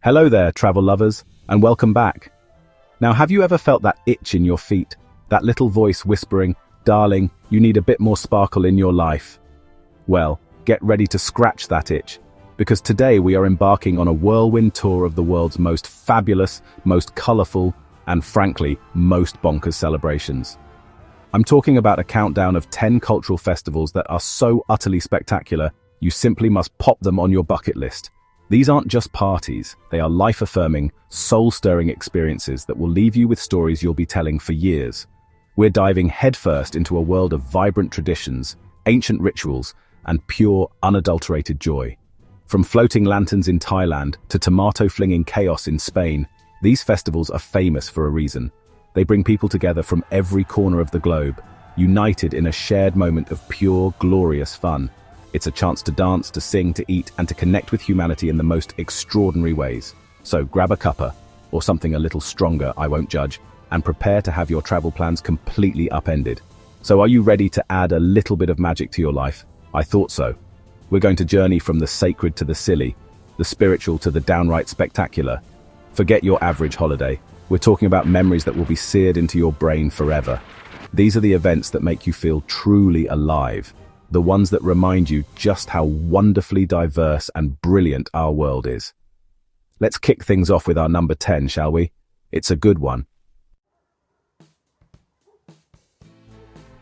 Hello there, travel lovers, and welcome back. Now, have you ever felt that itch in your feet? That little voice whispering, "Darling, you need a bit more sparkle in your life." Well, get ready to scratch that itch, because today we are embarking on a whirlwind tour of the world's most fabulous, most colourful, and frankly, most bonkers celebrations. I'm talking about a countdown of 10 cultural festivals that are so utterly spectacular, you simply must pop them on your bucket list. These aren't just parties, they are life-affirming, soul-stirring experiences that will leave you with stories you'll be telling for years. We're diving headfirst into a world of vibrant traditions, ancient rituals, and pure, unadulterated joy. From floating lanterns in Thailand to tomato-flinging chaos in Spain, these festivals are famous for a reason. They bring people together from every corner of the globe, united in a shared moment of pure, glorious fun. It's a chance to dance, to sing, to eat, and to connect with humanity in the most extraordinary ways. So grab a cuppa, or something a little stronger, I won't judge, and prepare to have your travel plans completely upended. So are you ready to add a little bit of magic to your life? I thought so. We're going to journey from the sacred to the silly, the spiritual to the downright spectacular. Forget your average holiday. We're talking about memories that will be seared into your brain forever. These are the events that make you feel truly alive. The ones that remind you just how wonderfully diverse and brilliant our world is. Let's kick things off with our number 10, shall we? It's a good one.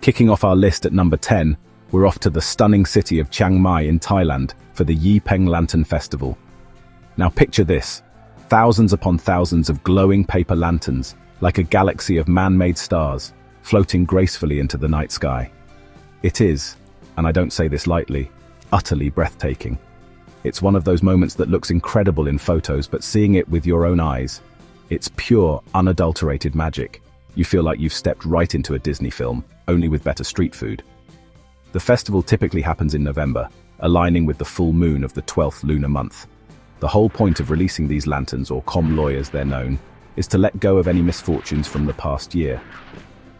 Kicking off our list at number 10, we're off to the stunning city of Chiang Mai in Thailand for the Yi Peng Lantern Festival. Now picture this, thousands upon thousands of glowing paper lanterns, like a galaxy of man-made stars, floating gracefully into the night sky. It is, and I don't say this lightly, utterly breathtaking. It's one of those moments that looks incredible in photos, but seeing it with your own eyes, it's pure, unadulterated magic. You feel like you've stepped right into a Disney film, only with better street food. The festival typically happens in November, aligning with the full moon of the 12th lunar month. The whole point of releasing these lanterns, or com loy as they're known, is to let go of any misfortunes from the past year.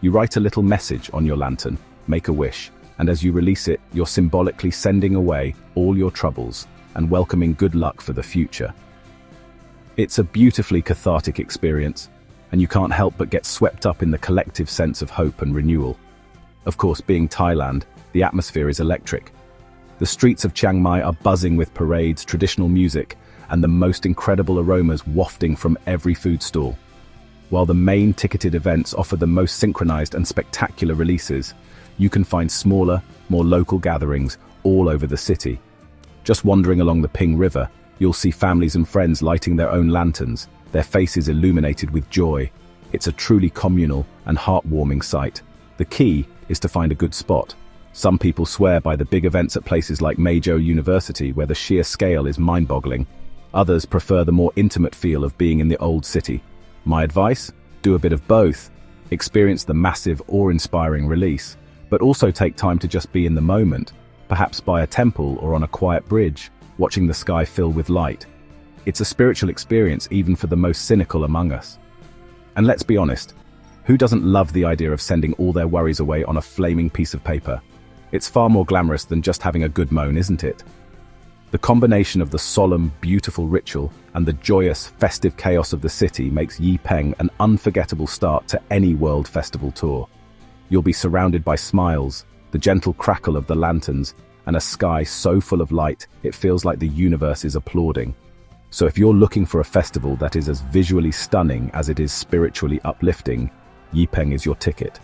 You write a little message on your lantern, make a wish, and as you release it, you're symbolically sending away all your troubles and welcoming good luck for the future. It's a beautifully cathartic experience, and you can't help but get swept up in the collective sense of hope and renewal. Of course, being Thailand, the atmosphere is electric. The streets of Chiang Mai are buzzing with parades, traditional music, and the most incredible aromas wafting from every food stall. While the main ticketed events offer the most synchronized and spectacular releases, you can find smaller, more local gatherings all over the city. Just wandering along the Ping River, you'll see families and friends lighting their own lanterns, their faces illuminated with joy. It's a truly communal and heartwarming sight. The key is to find a good spot. Some people swear by the big events at places like Majo University, where the sheer scale is mind-boggling. Others prefer the more intimate feel of being in the old city. My advice? Do a bit of both. Experience the massive, awe-inspiring release, but also take time to just be in the moment, perhaps by a temple or on a quiet bridge, watching the sky fill with light. It's a spiritual experience even for the most cynical among us. And let's be honest, who doesn't love the idea of sending all their worries away on a flaming piece of paper? It's far more glamorous than just having a good moan, isn't it? The combination of the solemn, beautiful ritual and the joyous, festive chaos of the city makes Yi Peng an unforgettable start to any world festival tour. You'll be surrounded by smiles, the gentle crackle of the lanterns, and a sky so full of light it feels like the universe is applauding. So if you're looking for a festival that is as visually stunning as it is spiritually uplifting, Yi Peng is your ticket.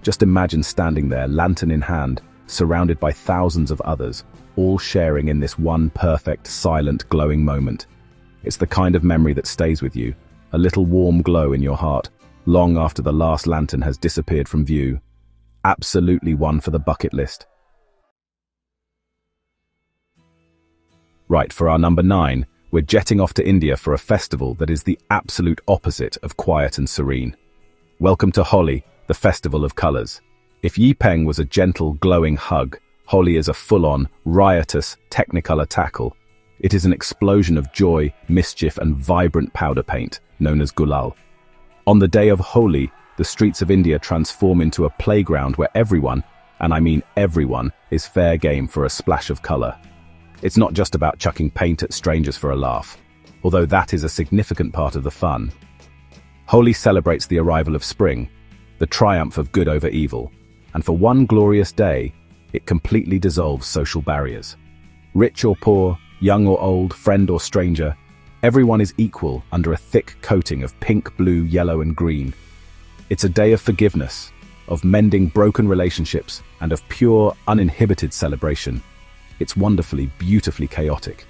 Just imagine standing there, lantern in hand, surrounded by thousands of others, all sharing in this one perfect, silent, glowing moment. It's the kind of memory that stays with you, a little warm glow in your heart, long after the last lantern has disappeared from view. Absolutely one for the bucket list. Right, for our number 9, we're jetting off to India for a festival that is the absolute opposite of quiet and serene. Welcome to Holi, the festival of colours. If Yi Peng was a gentle, glowing hug, Holi is a full-on, riotous, technicolor tackle. It is an explosion of joy, mischief, and vibrant powder paint, known as gulal. On the day of Holi, the streets of India transform into a playground where everyone, and I mean everyone, is fair game for a splash of colour. It's not just about chucking paint at strangers for a laugh. although that is a significant part of the fun. Holi celebrates the arrival of spring, the triumph of good over evil, and for one glorious day, it completely dissolves social barriers. Rich or poor, young or old, friend or stranger, everyone is equal under a thick coating of pink, blue, yellow, and green. It's a day of forgiveness, of mending broken relationships, and of pure, uninhibited celebration. It's wonderfully, beautifully chaotic.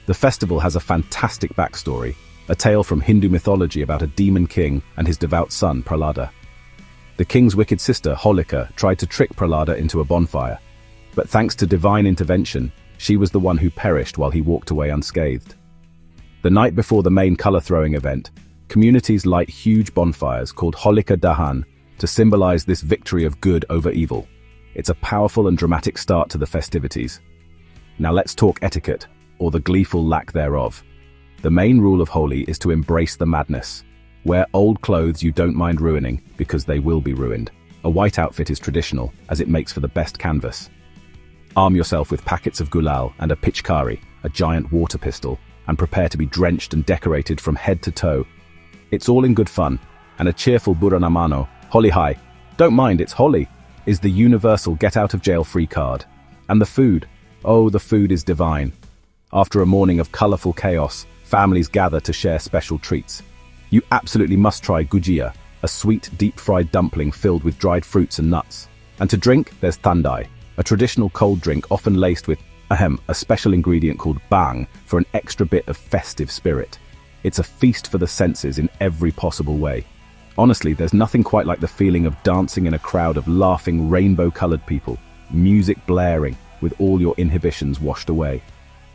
The festival has a fantastic backstory, a tale from Hindu mythology about a demon king and his devout son, Prahlada. The king's wicked sister, Holika, tried to trick Prahlada into a bonfire, but thanks to divine intervention, she was the one who perished while he walked away unscathed. The night before the main color-throwing event, communities light huge bonfires called Holika Dahan to symbolize this victory of good over evil. It's a powerful and dramatic start to the festivities. Now let's talk etiquette, or the gleeful lack thereof. The main rule of Holi is to embrace the madness. Wear old clothes you don't mind ruining, because they will be ruined. A white outfit is traditional, as it makes for the best canvas. Arm yourself with packets of gulal and a pitchkari, a giant water pistol, and prepare to be drenched and decorated from head to toe. It's all in good fun, and a cheerful buranamano, Holi Hai, don't mind, it's Holi, is the universal get-out-of-jail-free card. And the food, oh, the food is divine. After a morning of colourful chaos, families gather to share special treats. You absolutely must try gujia, a sweet, deep-fried dumpling filled with dried fruits and nuts. And to drink, there's thandai, a traditional cold drink often laced with, a special ingredient called bang for an extra bit of festive spirit. It's a feast for the senses in every possible way. Honestly, there's nothing quite like the feeling of dancing in a crowd of laughing, rainbow-colored people, music blaring, with all your inhibitions washed away.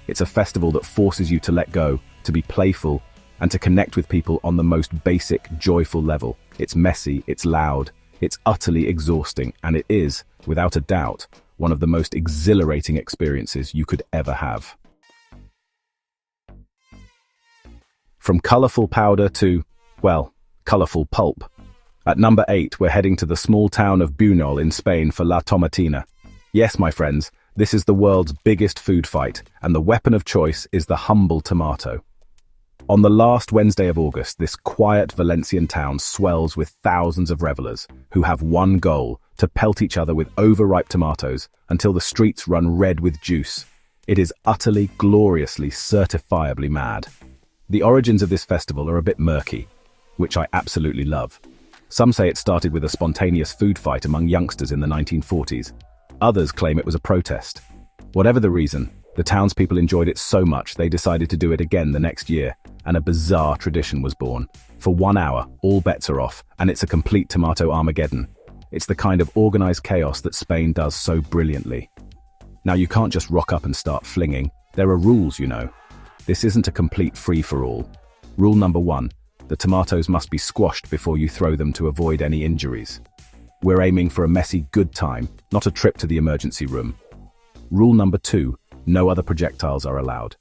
It's a festival that forces you to let go, to be playful, and to connect with people on the most basic, joyful level. It's messy, it's loud, it's utterly exhausting, and it is, without a doubt, one of the most exhilarating experiences you could ever have. From colourful powder to, well, colourful pulp. At number 8, we're heading to the small town of Buñol in Spain for La Tomatina. Yes, my friends, this is the world's biggest food fight, and the weapon of choice is the humble tomato. On the last Wednesday of August, this quiet Valencian town swells with thousands of revelers who have one goal: to pelt each other with overripe tomatoes until the streets run red with juice. It is utterly, gloriously, certifiably mad. The origins of this festival are a bit murky, which I absolutely love. Some say it started with a spontaneous food fight among youngsters in the 1940s. Others claim it was a protest. Whatever the reason, the townspeople enjoyed it so much they decided to do it again the next year, and a bizarre tradition was born. For 1 hour, all bets are off, and it's a complete tomato Armageddon. It's the kind of organized chaos that Spain does so brilliantly. Now, you can't just rock up and start flinging. There are rules, you know. This isn't a complete free-for-all. Rule number 1, the tomatoes must be squashed before you throw them to avoid any injuries. We're aiming for a messy good time, not a trip to the emergency room. Rule number 2, no other projectiles are allowed.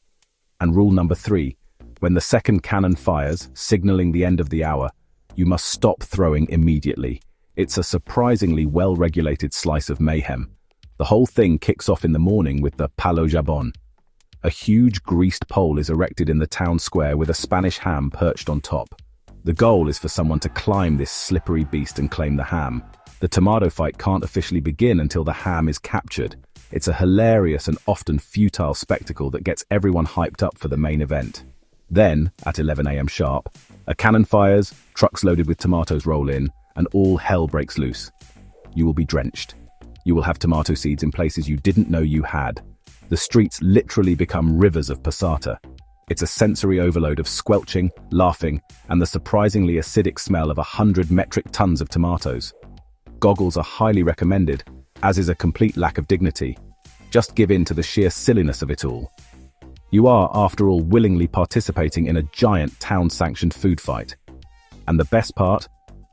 And rule number 3, when the second cannon fires, signaling the end of the hour, you must stop throwing immediately. It's a surprisingly well-regulated slice of mayhem. The whole thing kicks off in the morning with the palo jabon. A huge greased pole is erected in the town square with a Spanish ham perched on top. The goal is for someone to climb this slippery beast and claim the ham. The tomato fight can't officially begin until the ham is captured. It's a hilarious and often futile spectacle that gets everyone hyped up for the main event. Then, at 11 a.m. sharp, a cannon fires, trucks loaded with tomatoes roll in, and all hell breaks loose. You will be drenched. You will have tomato seeds in places you didn't know you had. The streets literally become rivers of passata. It's a sensory overload of squelching, laughing, and the surprisingly acidic smell of 100 metric tons of tomatoes. Goggles are highly recommended, as is a complete lack of dignity. Just give in to the sheer silliness of it all. You are, after all, willingly participating in a giant town-sanctioned food fight. And the best part?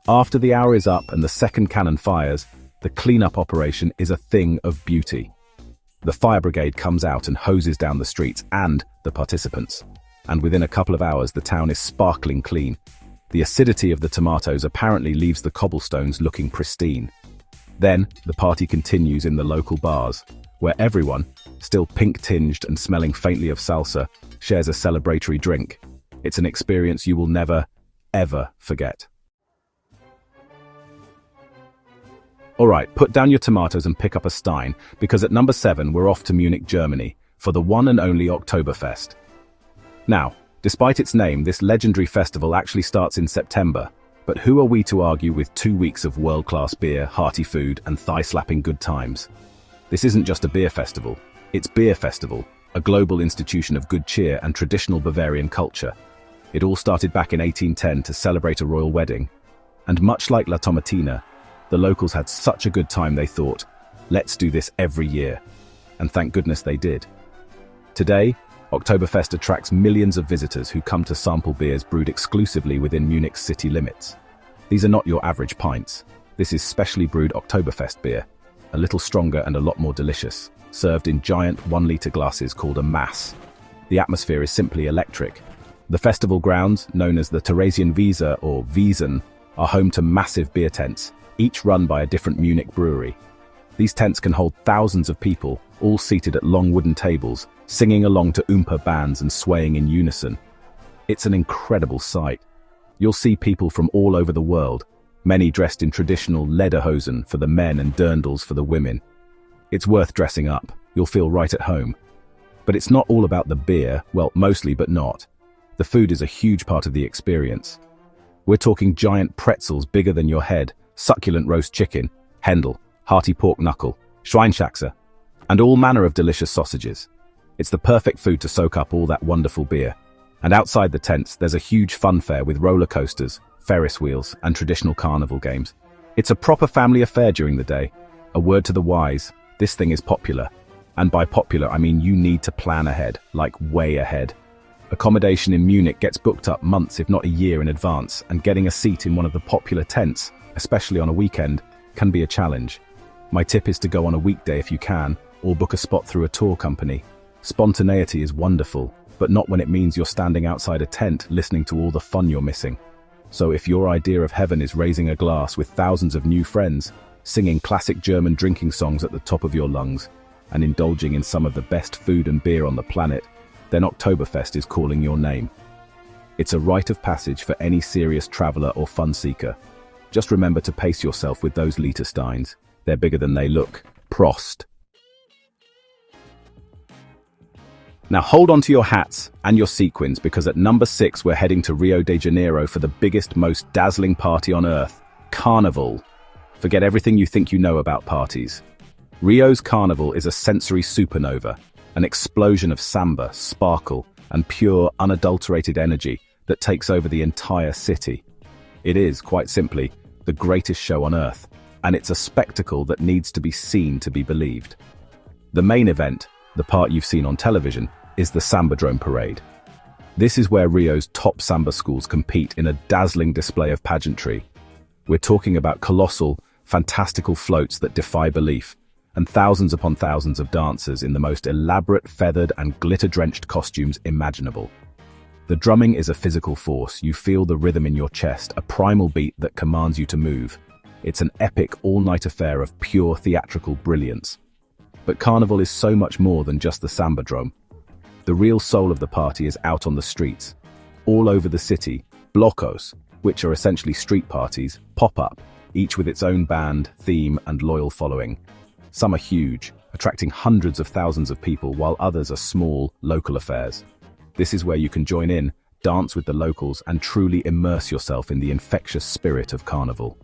After the hour is up and the second cannon fires, the cleanup operation is a thing of beauty. The fire brigade comes out and hoses down the streets and the participants. And within a couple of hours, the town is sparkling clean. The acidity of the tomatoes apparently leaves the cobblestones looking pristine. Then, the party continues in the local bars, where everyone, still pink-tinged and smelling faintly of salsa, shares a celebratory drink. It's an experience you will never, ever forget. Alright, put down your tomatoes and pick up a stein, because at number 7 we're off to Munich, Germany, for the one and only Oktoberfest. Now, despite its name, this legendary festival actually starts in September, but who are we to argue with 2 weeks of world-class beer, hearty food, and thigh-slapping good times? This isn't just a beer festival, it's Beer Festival, a global institution of good cheer and traditional Bavarian culture. It all started back in 1810 to celebrate a royal wedding, and much like La Tomatina, the locals had such a good time they thought, let's do this every year. And thank goodness they did. Today, Oktoberfest attracts millions of visitors who come to sample beers brewed exclusively within Munich's city limits. These are not your average pints. This is specially brewed Oktoberfest beer, a little stronger and a lot more delicious, served in giant 1-liter glasses called a Mass. The atmosphere is simply electric. The festival grounds, known as the Theresienwiese or Wiesen, are home to massive beer tents, each run by a different Munich brewery. These tents can hold thousands of people, all seated at long wooden tables, singing along to Oompa bands and swaying in unison. It's an incredible sight. You'll see people from all over the world, many dressed in traditional lederhosen for the men and dirndls for the women. It's worth dressing up. You'll feel right at home. But it's not all about the beer, well, mostly but not. The food is a huge part of the experience. We're talking giant pretzels bigger than your head, succulent roast chicken, Händel, hearty pork knuckle, Schweinshaxe, and all manner of delicious sausages. It's the perfect food to soak up all that wonderful beer. And outside the tents, there's a huge fun fair with roller coasters, Ferris wheels, and traditional carnival games. It's a proper family affair during the day. A word to the wise, this thing is popular. And by popular, I mean you need to plan ahead, like way ahead. Accommodation in Munich gets booked up months, if not a year in advance, and getting a seat in one of the popular tents, especially on a weekend, can be a challenge. My tip is to go on a weekday if you can, or book a spot through a tour company. Spontaneity is wonderful, but not when it means you're standing outside a tent listening to all the fun you're missing. So if your idea of heaven is raising a glass with thousands of new friends, singing classic German drinking songs at the top of your lungs, and indulging in some of the best food and beer on the planet, then Oktoberfest is calling your name. It's a rite of passage for any serious traveler or fun seeker. Just remember to pace yourself with those liter steins. They're bigger than they look. Prost. Now hold on to your hats and your sequins, because at number 6 we're heading to Rio de Janeiro for the biggest, most dazzling party on earth, Carnival. Forget everything you think you know about parties. Rio's Carnival is a sensory supernova, an explosion of samba, sparkle, and pure, unadulterated energy that takes over the entire city. It is, quite simply, the greatest show on earth, and it's a spectacle that needs to be seen to be believed. The main event, the part you've seen on television, is the Sambadrome Parade. This is where Rio's top samba schools compete in a dazzling display of pageantry. We're talking about colossal, fantastical floats that defy belief, and thousands upon thousands of dancers in the most elaborate, feathered, and glitter-drenched costumes imaginable. The drumming is a physical force. You feel the rhythm in your chest, a primal beat that commands you to move. It's an epic, all-night affair of pure theatrical brilliance. But Carnival is so much more than just the Sambadrome. The real soul of the party is out on the streets. All over the city, blocos, which are essentially street parties, pop up, each with its own band, theme, and loyal following. Some are huge, attracting hundreds of thousands of people, while others are small, local affairs. This is where you can join in, dance with the locals, and truly immerse yourself in the infectious spirit of Carnival.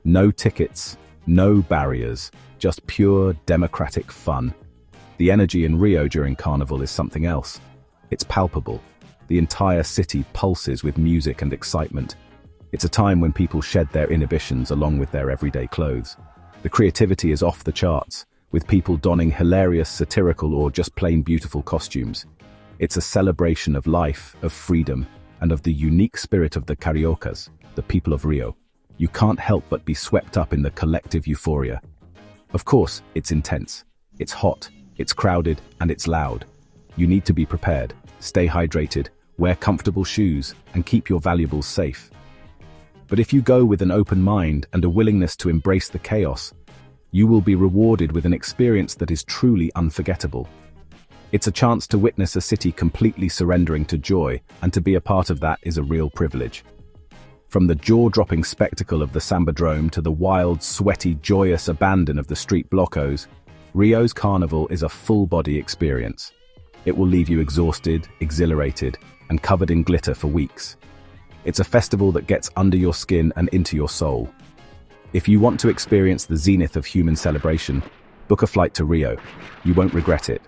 No tickets, no barriers, just pure democratic fun. The energy in Rio during Carnival is something else. It's palpable. The entire city pulses with music and excitement. It's a time when people shed their inhibitions along with their everyday clothes. The creativity is off the charts, with people donning hilarious, satirical, or just plain beautiful costumes. It's a celebration of life, of freedom, and of the unique spirit of the Cariocas, the people of Rio. You can't help but be swept up in the collective euphoria. Of course, it's intense. It's hot, it's crowded, and it's loud. You need to be prepared, stay hydrated, wear comfortable shoes, and keep your valuables safe. But if you go with an open mind and a willingness to embrace the chaos, you will be rewarded with an experience that is truly unforgettable. It's a chance to witness a city completely surrendering to joy, and to be a part of that is a real privilege. From the jaw-dropping spectacle of the Sambadrome to the wild, sweaty, joyous abandon of the street blockos, Rio's Carnival is a full-body experience. It will leave you exhausted, exhilarated, and covered in glitter for weeks. It's a festival that gets under your skin and into your soul. If you want to experience the zenith of human celebration, book a flight to Rio. You won't regret it.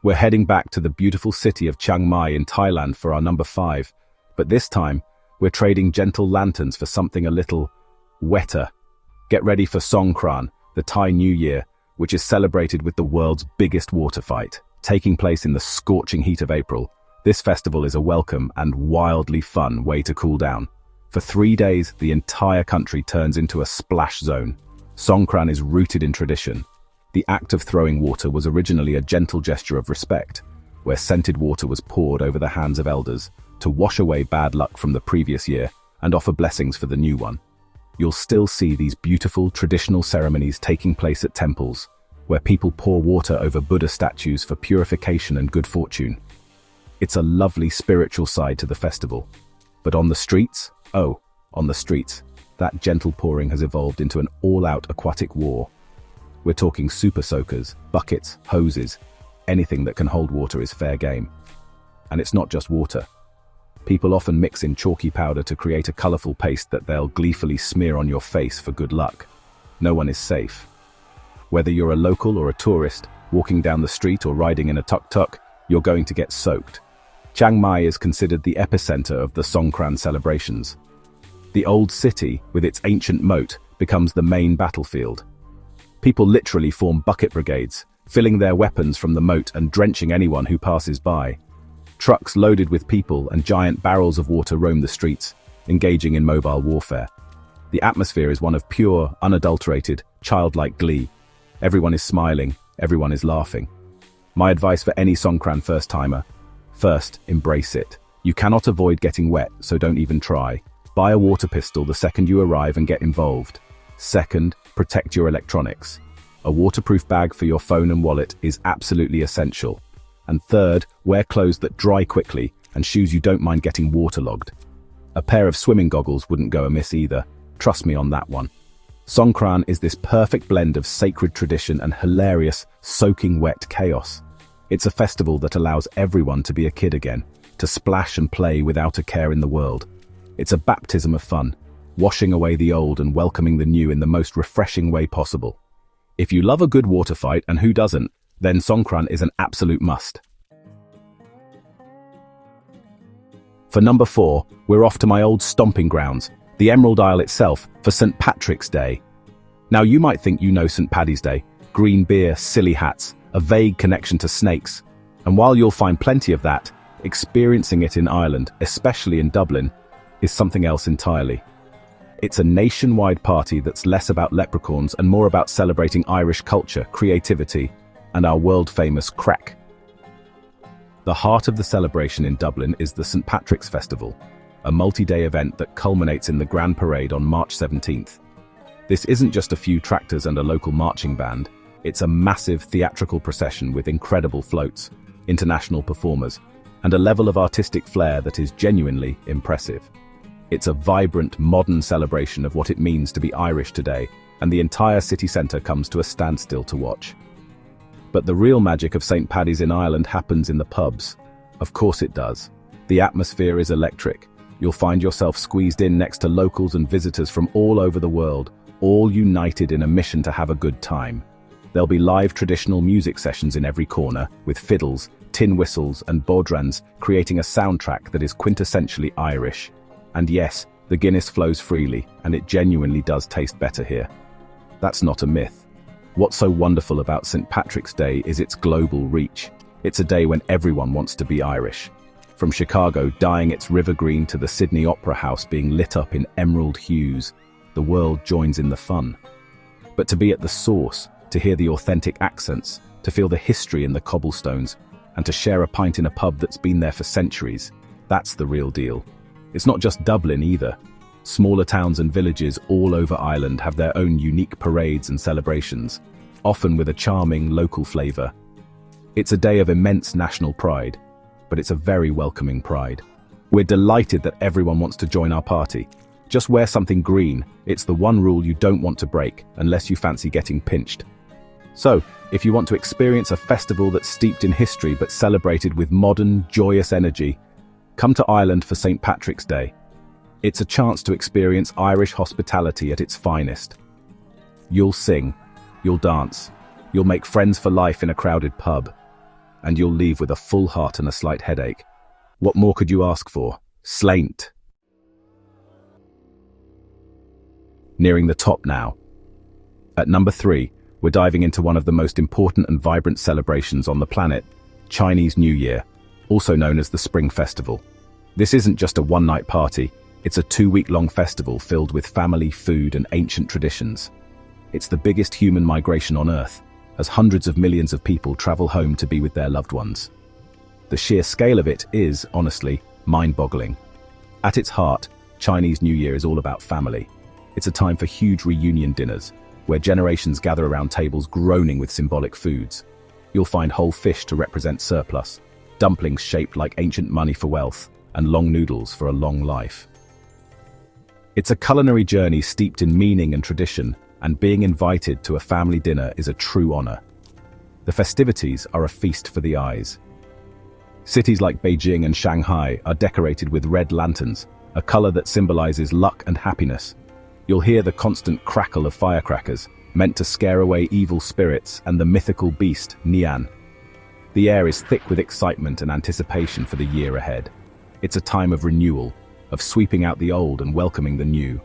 We're heading back to the beautiful city of Chiang Mai in Thailand for our number 5, but this time, we're trading gentle lanterns for something a little wetter. Get ready for Songkran, the Thai New Year, which is celebrated with the world's biggest water fight. Taking place in the scorching heat of April, this festival is a welcome and wildly fun way to cool down. For 3 days, the entire country turns into a splash zone. Songkran is rooted in tradition. The act of throwing water was originally a gentle gesture of respect, where scented water was poured over the hands of elders to wash away bad luck from the previous year and offer blessings for the new one. You'll still see these beautiful traditional ceremonies taking place at temples, where people pour water over Buddha statues for purification and good fortune. It's a lovely spiritual side to the festival. But on the streets, that gentle pouring has evolved into an all-out aquatic war. We're talking super soakers, buckets, hoses. Anything that can hold water is fair game. And it's not just water. People often mix in chalky powder to create a colourful paste that they'll gleefully smear on your face for good luck. No one is safe. Whether you're a local or a tourist, walking down the street or riding in a tuk-tuk, you're going to get soaked. Chiang Mai is considered the epicenter of the Songkran celebrations. The old city, with its ancient moat, becomes the main battlefield. People literally form bucket brigades, filling their weapons from the moat and drenching anyone who passes by. Trucks loaded with people and giant barrels of water roam the streets, engaging in mobile warfare. The atmosphere is one of pure, unadulterated, childlike glee. Everyone is smiling, everyone is laughing. My advice for any Songkran first-timer: first, embrace it. You cannot avoid getting wet, so don't even try. Buy a water pistol the second you arrive and get involved. Second, protect your electronics. A waterproof bag for your phone and wallet is absolutely essential. And third, wear clothes that dry quickly and shoes you don't mind getting waterlogged. A pair of swimming goggles wouldn't go amiss either. Trust me on that one. Songkran is this perfect blend of sacred tradition and hilarious, soaking wet chaos. It's a festival that allows everyone to be a kid again, to splash and play without a care in the world. It's a baptism of fun, washing away the old and welcoming the new in the most refreshing way possible. If you love a good water fight, and who doesn't, then Songkran is an absolute must. For number 4, we're off to my old stomping grounds, the Emerald Isle itself, for St. Patrick's Day. Now you might think you know St. Paddy's Day, green beer, silly hats, a vague connection to snakes. And while you'll find plenty of that, experiencing it in Ireland, especially in Dublin, is something else entirely. It's a nationwide party that's less about leprechauns and more about celebrating Irish culture, creativity, and our world-famous crack. The heart of the celebration in Dublin is the St. Patrick's Festival, a multi-day event that culminates in the Grand Parade on March 17th. This isn't just a few tractors and a local marching band, it's a massive theatrical procession with incredible floats, international performers, and a level of artistic flair that is genuinely impressive. It's a vibrant, modern celebration of what it means to be Irish today, and the entire city centre comes to a standstill to watch. But the real magic of St. Paddy's in Ireland happens in the pubs. Of course it does. The atmosphere is electric. You'll find yourself squeezed in next to locals and visitors from all over the world, all united in a mission to have a good time. There'll be live traditional music sessions in every corner, with fiddles, tin whistles and bodrans creating a soundtrack that is quintessentially Irish. And yes, the Guinness flows freely, and it genuinely does taste better here. That's not a myth. What's so wonderful about St. Patrick's Day is its global reach. It's a day when everyone wants to be Irish. From Chicago dyeing its river green to the Sydney Opera House being lit up in emerald hues, the world joins in the fun. But to be at the source, to hear the authentic accents, to feel the history in the cobblestones, and to share a pint in a pub that's been there for centuries, that's the real deal. It's not just Dublin either. Smaller towns and villages all over Ireland have their own unique parades and celebrations. often with a charming local flavor. It's a day of immense national pride, but it's a very welcoming pride. We're delighted that everyone wants to join our party. Just wear something green. It's the one rule you don't want to break, unless you fancy getting pinched. So, if you want to experience a festival that's steeped in history but celebrated with modern, joyous energy, come to Ireland for St. Patrick's Day. It's a chance to experience Irish hospitality at its finest. You'll sing, you'll dance, you'll make friends for life in a crowded pub, and you'll leave with a full heart and a slight headache. What more could you ask for? Slaint. Nearing the top now. At number 3, we're diving into one of the most important and vibrant celebrations on the planet, Chinese New Year, also known as the Spring Festival. This isn't just a one-night party, it's a 2-week-long festival filled with family, food, and ancient traditions. It's the biggest human migration on Earth, as hundreds of millions of people travel home to be with their loved ones. The sheer scale of it is, honestly, mind-boggling. At its heart, Chinese New Year is all about family. It's a time for huge reunion dinners, where generations gather around tables groaning with symbolic foods. You'll find whole fish to represent surplus, dumplings shaped like ancient money for wealth, and long noodles for a long life. It's a culinary journey steeped in meaning and tradition, and being invited to a family dinner is a true honor. The festivities are a feast for the eyes. Cities like Beijing and Shanghai are decorated with red lanterns, a color that symbolizes luck and happiness. You'll hear the constant crackle of firecrackers, meant to scare away evil spirits and the mythical beast, Nian. The air is thick with excitement and anticipation for the year ahead. It's a time of renewal, of sweeping out the old and welcoming the new.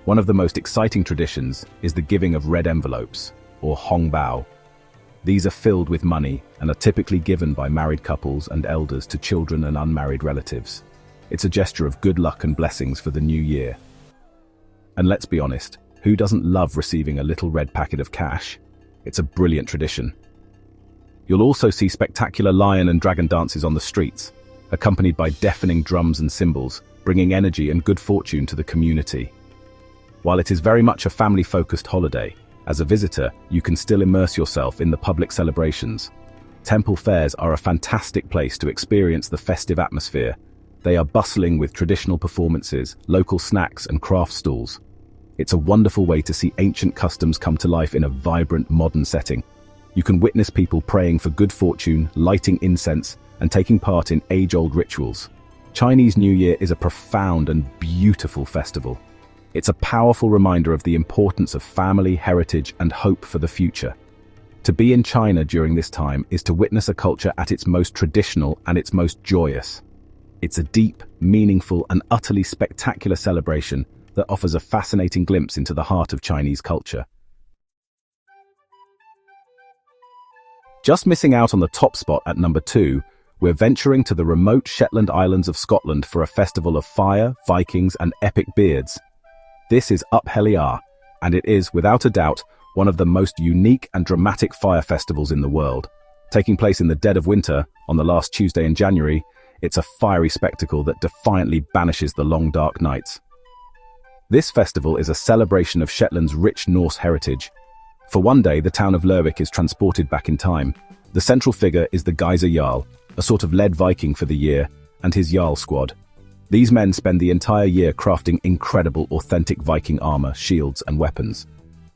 One of the most exciting traditions is the giving of red envelopes, or hongbao. These are filled with money and are typically given by married couples and elders to children and unmarried relatives. It's a gesture of good luck and blessings for the new year. And let's be honest, who doesn't love receiving a little red packet of cash? It's a brilliant tradition. You'll also see spectacular lion and dragon dances on the streets, accompanied by deafening drums and cymbals, bringing energy and good fortune to the community. While it is very much a family-focused holiday, as a visitor, you can still immerse yourself in the public celebrations. Temple fairs are a fantastic place to experience the festive atmosphere. They are bustling with traditional performances, local snacks, and craft stalls. It's a wonderful way to see ancient customs come to life in a vibrant, modern setting. You can witness people praying for good fortune, lighting incense, and taking part in age-old rituals. Chinese New Year is a profound and beautiful festival. It's a powerful reminder of the importance of family, heritage, and hope for the future. To be in China during this time is to witness a culture at its most traditional and its most joyous. It's a deep, meaningful, and utterly spectacular celebration that offers a fascinating glimpse into the heart of Chinese culture. Just missing out on the top spot at number 2, we're venturing to the remote Shetland Islands of Scotland for a festival of fire, Vikings, and epic beards. This is Helly Aa, and it is, without a doubt, one of the most unique and dramatic fire festivals in the world. Taking place in the dead of winter, on the last Tuesday in January, it's a fiery spectacle that defiantly banishes the long dark nights. This festival is a celebration of Shetland's rich Norse heritage. For one day, the town of Lerwick is transported back in time. The central figure is the Geyser Jarl, a sort of lead Viking for the year, and his Jarl squad. These men spend the entire year crafting incredible, authentic Viking armor, shields, and weapons.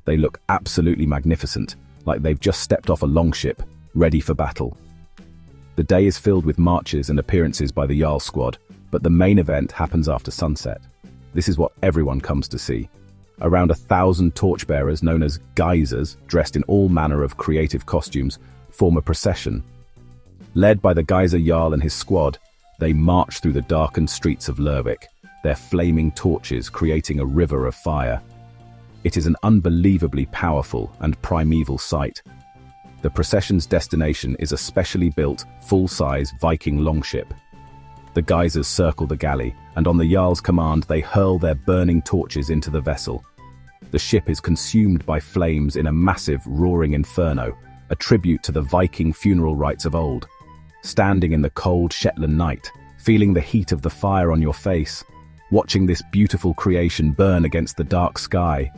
They look absolutely magnificent, like they've just stepped off a longship, ready for battle. The day is filled with marches and appearances by the Jarl squad, but the main event happens after sunset. This is what everyone comes to see. Around 1,000 torchbearers, known as geysers, dressed in all manner of creative costumes, form a procession. Led by the Geyser Jarl and his squad, they march through the darkened streets of Lerwick, their flaming torches creating a river of fire. It is an unbelievably powerful and primeval sight. The procession's destination is a specially built, full-size Viking longship. The geysers circle the galley, and on the Jarl's command they hurl their burning torches into the vessel. The ship is consumed by flames in a massive, roaring inferno, a tribute to the Viking funeral rites of old. Standing in the cold Shetland night, feeling the heat of the fire on your face, watching this beautiful creation burn against the dark sky,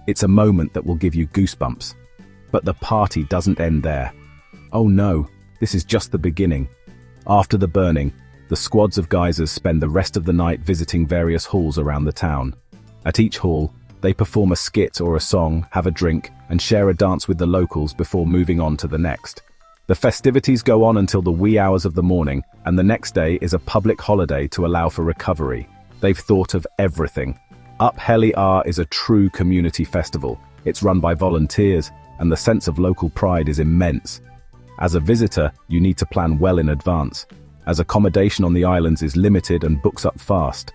it's a moment that will give you goosebumps. But the party doesn't end there. Oh no, this is just the beginning. After the burning, the squads of geysers spend the rest of the night visiting various halls around the town. At each hall, they perform a skit or a song, have a drink, and share a dance with the locals before moving on to the next. The festivities go on until the wee hours of the morning, and the next day is a public holiday to allow for recovery. They've thought of everything. Helly Aa is a true community festival. It's run by volunteers, and the sense of local pride is immense. As a visitor, you need to plan well in advance, as accommodation on the islands is limited and books up fast.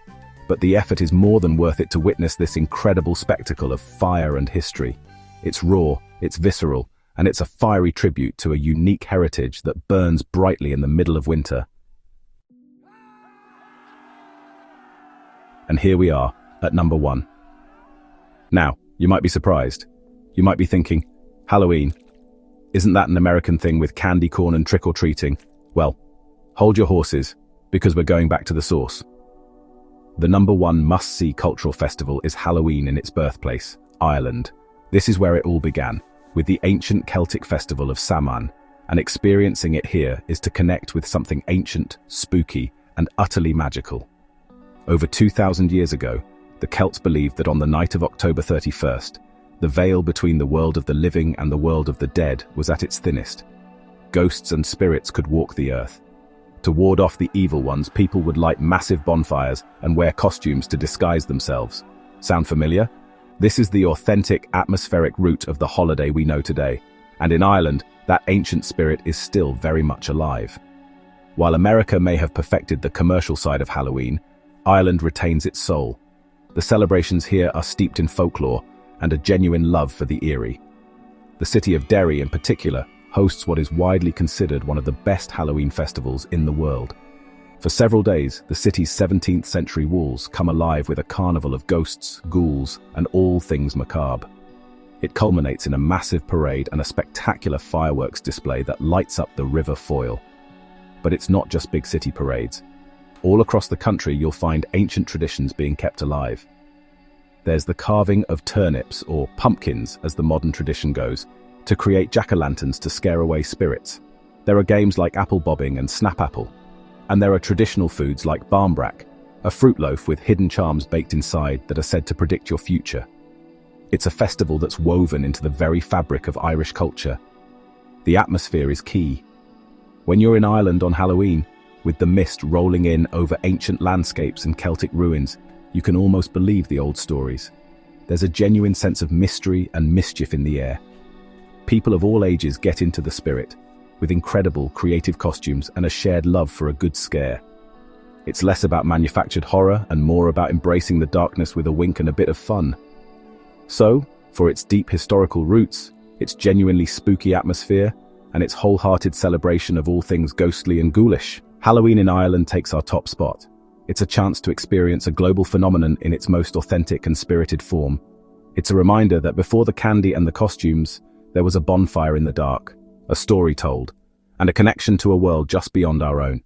But the effort is more than worth it to witness this incredible spectacle of fire and history. It's raw, it's visceral, and it's a fiery tribute to a unique heritage that burns brightly in the middle of winter. And here we are, at number 1. Now, you might be surprised. You might be thinking, Halloween, isn't that an American thing with candy corn and trick-or-treating? Well, hold your horses, because we're going back to the source. The number 1 must-see cultural festival is Halloween in its birthplace, Ireland. This is where it all began, with the ancient Celtic festival of Samhain, and experiencing it here is to connect with something ancient, spooky, and utterly magical. Over 2,000 years ago, the Celts believed that on the night of October 31st, the veil between the world of the living and the world of the dead was at its thinnest. Ghosts and spirits could walk the earth. To ward off the evil ones, people would light massive bonfires and wear costumes to disguise themselves. Sound familiar? This is the authentic atmospheric root of the holiday we know today, and in Ireland, that ancient spirit is still very much alive. While America may have perfected the commercial side of Halloween, Ireland retains its soul. The celebrations here are steeped in folklore and a genuine love for the eerie. The city of Derry, in particular, hosts what is widely considered one of the best Halloween festivals in the world. For several days, the city's 17th century walls come alive with a carnival of ghosts, ghouls, and all things macabre. It culminates in a massive parade and a spectacular fireworks display that lights up the River Foyle. But it's not just big city parades. All across the country, you'll find ancient traditions being kept alive. There's the carving of turnips, or pumpkins as the modern tradition goes, to create jack-o'-lanterns to scare away spirits. There are games like apple bobbing and snap apple. And there are traditional foods like barmbrack, a fruit loaf with hidden charms baked inside that are said to predict your future. It's a festival that's woven into the very fabric of Irish culture. The atmosphere is key. When you're in Ireland on Halloween, with the mist rolling in over ancient landscapes and Celtic ruins, you can almost believe the old stories. There's a genuine sense of mystery and mischief in the air. People of all ages get into the spirit, with incredible creative costumes and a shared love for a good scare. It's less about manufactured horror and more about embracing the darkness with a wink and a bit of fun. So, for its deep historical roots, its genuinely spooky atmosphere, and its wholehearted celebration of all things ghostly and ghoulish, Halloween in Ireland takes our top spot. It's a chance to experience a global phenomenon in its most authentic and spirited form. It's a reminder that before the candy and the costumes, there was a bonfire in the dark, a story told, and a connection to a world just beyond our own.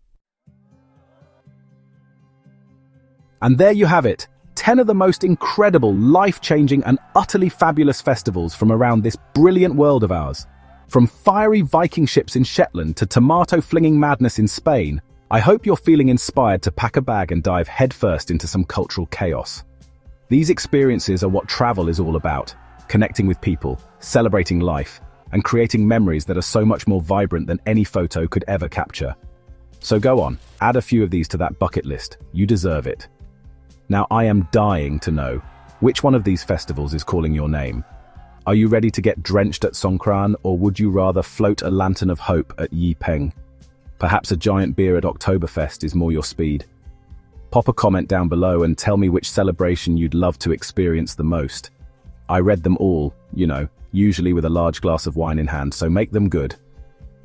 And there you have it, 10 of the most incredible, life-changing and utterly fabulous festivals from around this brilliant world of ours. From fiery Viking ships in Shetland to tomato-flinging madness in Spain, I hope you're feeling inspired to pack a bag and dive headfirst into some cultural chaos. These experiences are what travel is all about, connecting with people, celebrating life, and creating memories that are so much more vibrant than any photo could ever capture. So go on, add a few of these to that bucket list. You deserve it. Now I am dying to know, which one of these festivals is calling your name? Are you ready to get drenched at Songkran, or would you rather float a lantern of hope at Yi Peng? Perhaps a giant beer at Oktoberfest is more your speed. Pop a comment down below and tell me which celebration you'd love to experience the most. I read them all, usually with a large glass of wine in hand, so make them good.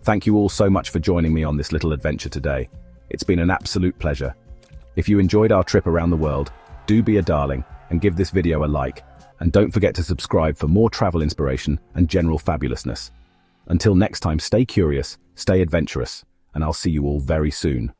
Thank you all so much for joining me on this little adventure today. It's been an absolute pleasure. If you enjoyed our trip around the world, do be a darling and give this video a like, and don't forget to subscribe for more travel inspiration and general fabulousness. Until next time, stay curious, stay adventurous, and I'll see you all very soon.